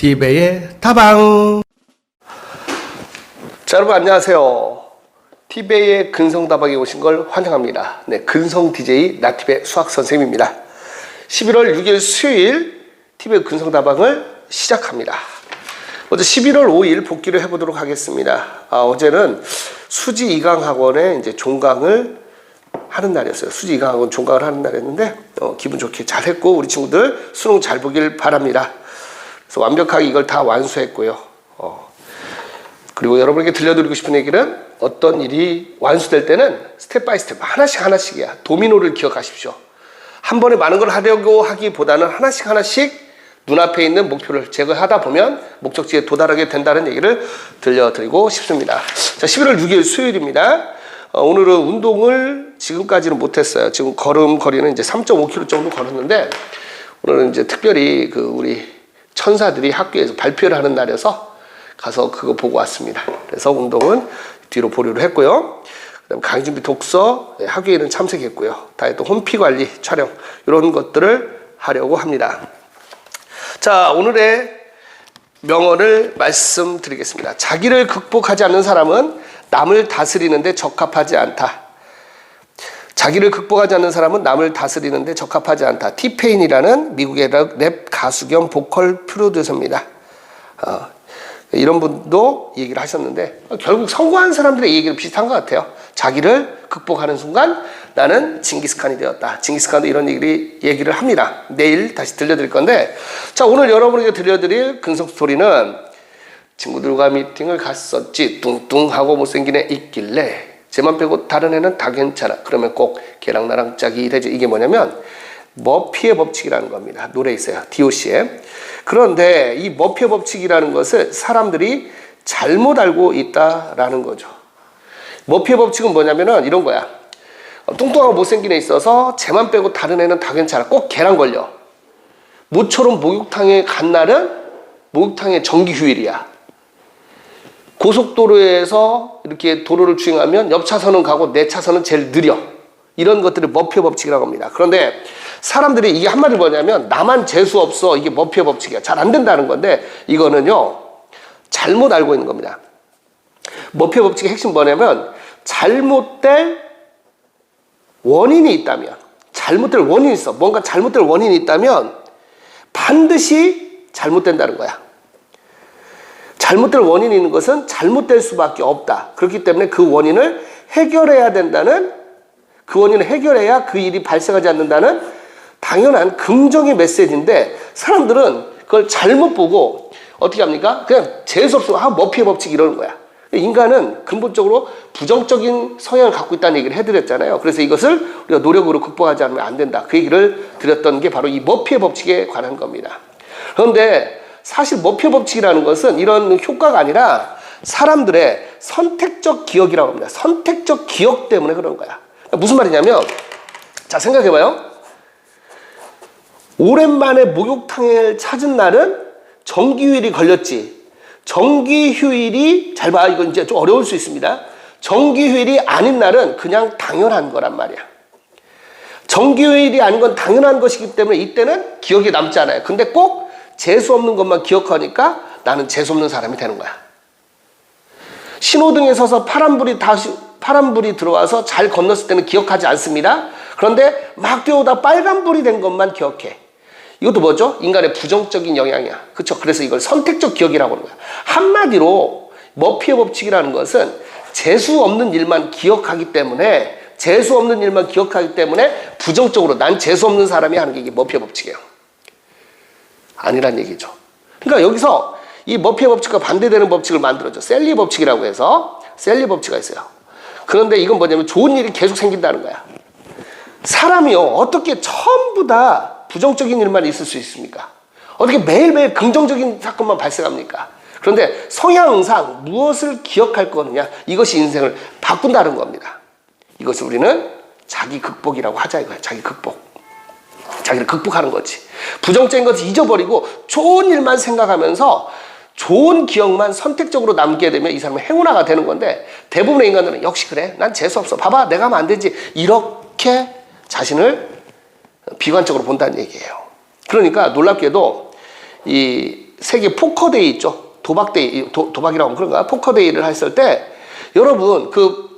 티베의 다방. 자, 여러분 안녕하세요. 티베의 근성다방에 오신 걸 환영합니다. 네, 근성 DJ 나티베 수학 선생님입니다. 11월 6일 수요일 티베 근성다방을 시작합니다. 어제 11월 5일 복귀를 해보도록 하겠습니다. 어제는 수지 2강 학원에 이제 종강을 하는 날이었어요. 수지 2강 학원 종강을 하는 날이었는데 기분 좋게 잘 했고 우리 친구들 수능 잘 보길 바랍니다. 그래서 완벽하게 이걸 다 완수했고요. 그리고 여러분에게 들려드리고 싶은 얘기는 어떤 일이 완수될 때는 스텝 바이 스텝 하나씩이야. 도미노를 기억하십시오. 한 번에 많은 걸 하려고 하기보다는 하나씩 눈앞에 있는 목표를 제거하다 보면 목적지에 도달하게 된다는 얘기를 들려드리고 싶습니다. 자, 11월 6일 수요일입니다. 오늘은 운동을 지금까지는 못했어요. 지금 걸음거리는 이제 3.5km 정도 걸었는데 오늘은 이제 특별히 우리 천사들이 학교에서 발표를 하는 날이어서 가서 그거 보고 왔습니다. 그래서 운동은 뒤로 보류를 했고요. 그다음 강의 준비 독서, 학교에는 참석했고요. 다이어트 홈피 관리, 촬영 이런 것들을 하려고 합니다. 자, 오늘의 명언을 말씀드리겠습니다. 자기를 극복하지 않는 사람은 남을 다스리는데 적합하지 않다. 자기를 극복하지 않는 사람은 남을 다스리는데 적합하지 않다. 티페인이라는 미국의 랩 가수 겸 보컬 프로듀서입니다. 이런 분도 얘기를 하셨는데 결국 성공한 사람들의 얘기는 비슷한 것 같아요. 자기를 극복하는 순간 나는 징기스칸이 되었다. 징기스칸도 이런 얘기를 합니다. 내일 다시 들려드릴 건데, 자, 오늘 여러분에게 들려드릴 근성 스토리는 친구들과 미팅을 갔었지 뚱뚱하고 못생긴 애 있길래 쟤만 빼고 다른 애는 다 괜찮아. 그러면 꼭 걔랑 나랑 짝이 되지. 이게 뭐냐면 머피의 법칙이라는 겁니다. 노래에 있어요. DOC에. 그런데 이 머피의 법칙이라는 것을 사람들이 잘못 알고 있다라는 거죠. 머피의 법칙은 뭐냐면은 이런 거야. 뚱뚱하고 못생긴 애 있어서 쟤만 빼고 다른 애는 다 괜찮아. 꼭 걔랑 걸려. 모처럼 목욕탕에 간 날은 목욕탕의 정기 휴일이야. 고속도로에서 이렇게 도로를 주행하면 옆 차선은 가고 내 차선은 제일 느려. 이런 것들을 머피의 법칙이라고 합니다. 그런데 사람들이 이게 한마디로 뭐냐면 나만 재수 없어. 이게 머피의 법칙이야. 잘 안 된다는 건데 이거는요 잘못 알고 있는 겁니다. 머피의 법칙의 핵심 뭐냐면 잘못될 원인이 있다면, 잘못될 원인이 있어. 뭔가 잘못될 원인이 있다면 반드시 잘못된다는 거야. 잘못될 원인이 있는 것은 잘못될 수밖에 없다. 그렇기 때문에 그 원인을 해결해야 된다는, 그 원인을 해결해야 그 일이 발생하지 않는다는 당연한 긍정의 메시지인데 사람들은 그걸 잘못 보고 어떻게 합니까? 그냥 재수없어. 머피의 법칙 이러는 거야. 인간은 근본적으로 부정적인 성향을 갖고 있다는 얘기를 해드렸잖아요. 그래서 이것을 우리가 노력으로 극복하지 않으면 안 된다. 그 얘기를 드렸던 게 바로 이 머피의 법칙에 관한 겁니다. 그런데 사실 머피의 법칙이라는 것은 이런 효과가 아니라 사람들의 선택적 기억이라고 합니다. 선택적 기억 때문에 그런 거야. 무슨 말이냐면, 자, 생각해봐요. 오랜만에 목욕탕을 찾은 날은 정기휴일이 걸렸지. 정기휴일이, 잘 봐, 이건 이제 좀 어려울 수 있습니다. 정기휴일이 아닌 날은 그냥 당연한 거란 말이야. 정기휴일이 아닌 건 당연한 것이기 때문에 이때는 기억에 남지 않아요. 근데 꼭 재수 없는 것만 기억하니까 나는 재수 없는 사람이 되는 거야. 신호등에 서서 파란불이 들어와서 잘 건넜을 때는 기억하지 않습니다. 그런데 막 뛰어오다 빨간불이 된 것만 기억해. 이것도 뭐죠? 인간의 부정적인 영향이야. 그렇죠? 그래서 이걸 선택적 기억이라고 하는 거야. 한마디로 머피의 법칙이라는 것은 재수 없는 일만 기억하기 때문에 부정적으로 난 재수 없는 사람이 하는 게 이게 머피의 법칙이에요. 아니란 얘기죠. 그러니까 여기서 이 머피의 법칙과 반대되는 법칙을 만들어줘. 셀리 법칙이라고 해서 셀리 법칙이 있어요. 그런데 이건 뭐냐면 좋은 일이 계속 생긴다는 거야. 사람이요, 어떻게 전부 다 부정적인 일만 있을 수 있습니까? 어떻게 매일매일 긍정적인 사건만 발생합니까? 그런데 성향상 무엇을 기억할 거느냐, 이것이 인생을 바꾼다는 겁니다. 이것을 우리는 자기 극복이라고 하자 이거야. 자기 극복. 자기를 극복하는 거지. 부정적인 것을 잊어버리고 좋은 일만 생각하면서 좋은 기억만 선택적으로 남게 되면 이 사람은 행운아가 되는 건데, 대부분의 인간들은 역시 그래, 난 재수없어, 봐봐 내가 하면 안 되지, 이렇게 자신을 비관적으로 본다는 얘기예요. 그러니까 놀랍게도 이 세계 포커데이 있죠. 도박데이, 도박이라고 하면 그런가? 포커데이를 했을 때 여러분 그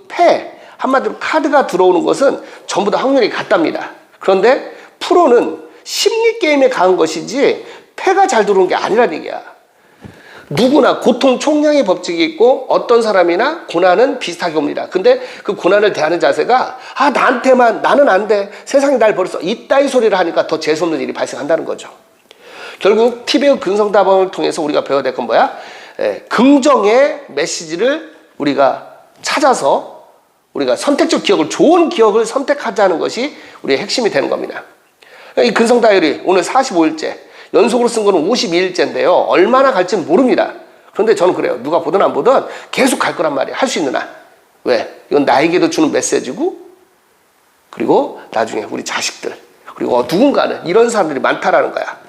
한마디로 카드가 들어오는 것은 전부 다 확률이 같답니다. 그런데 프로는 심리 게임에 강한 것이지 패가 잘 들어오는 게 아니란 얘기야. 누구나 고통 총량의 법칙이 있고 어떤 사람이나 고난은 비슷하게 옵니다. 근데 그 고난을 대하는 자세가 나한테만 나는 안 돼. 세상이 날 버렸어. 이따위 소리를 하니까 더 재수없는 일이 발생한다는 거죠. 결국 티베의 근성다방을 통해서 우리가 배워야 될 건 뭐야? 긍정의 메시지를 우리가 찾아서 우리가 선택적 기억을 좋은 기억을 선택하자는 것이 우리의 핵심이 되는 겁니다. 이 근성 다이어리 오늘 45일째 연속으로 쓴 거는 52일째인데요. 얼마나 갈지는 모릅니다. 그런데 저는 그래요. 누가 보든 안 보든 계속 갈 거란 말이에요. 할 수 있는 한. 왜? 이건 나에게도 주는 메시지고 그리고 나중에 우리 자식들 그리고 누군가는 이런 사람들이 많다라는 거야.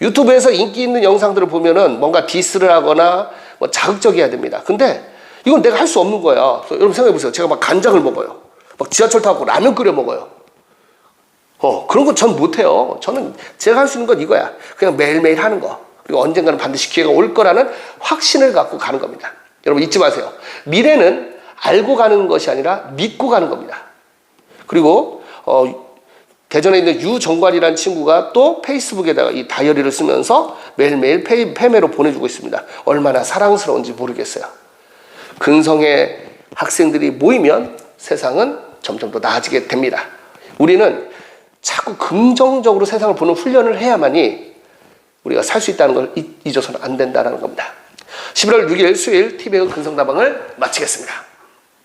유튜브에서 인기 있는 영상들을 보면은 뭔가 디스를 하거나 뭐 자극적이어야 됩니다. 근데 이건 내가 할 수 없는 거야. 여러분 생각해 보세요. 제가 막 간장을 먹어요. 막 지하철 타고 라면 끓여 먹어요. 그런 거 전 못해요. 저는 제가 할 수 있는 건 이거야. 그냥 매일매일 하는 거. 그리고 언젠가는 반드시 기회가 올 거라는 확신을 갖고 가는 겁니다. 여러분 잊지 마세요. 미래는 알고 가는 것이 아니라 믿고 가는 겁니다. 그리고 대전에 있는 유정관이라는 친구가 또 페이스북에다가 이 다이어리를 쓰면서 매일매일 패매로 보내주고 있습니다. 얼마나 사랑스러운지 모르겠어요. 근성의 학생들이 모이면 세상은 점점 더 나아지게 됩니다. 우리는 자꾸 긍정적으로 세상을 보는 훈련을 해야만이 우리가 살 수 있다는 걸 잊어서는 안 된다는 겁니다. 11월 6일 수요일 티베의 근성다방을 마치겠습니다.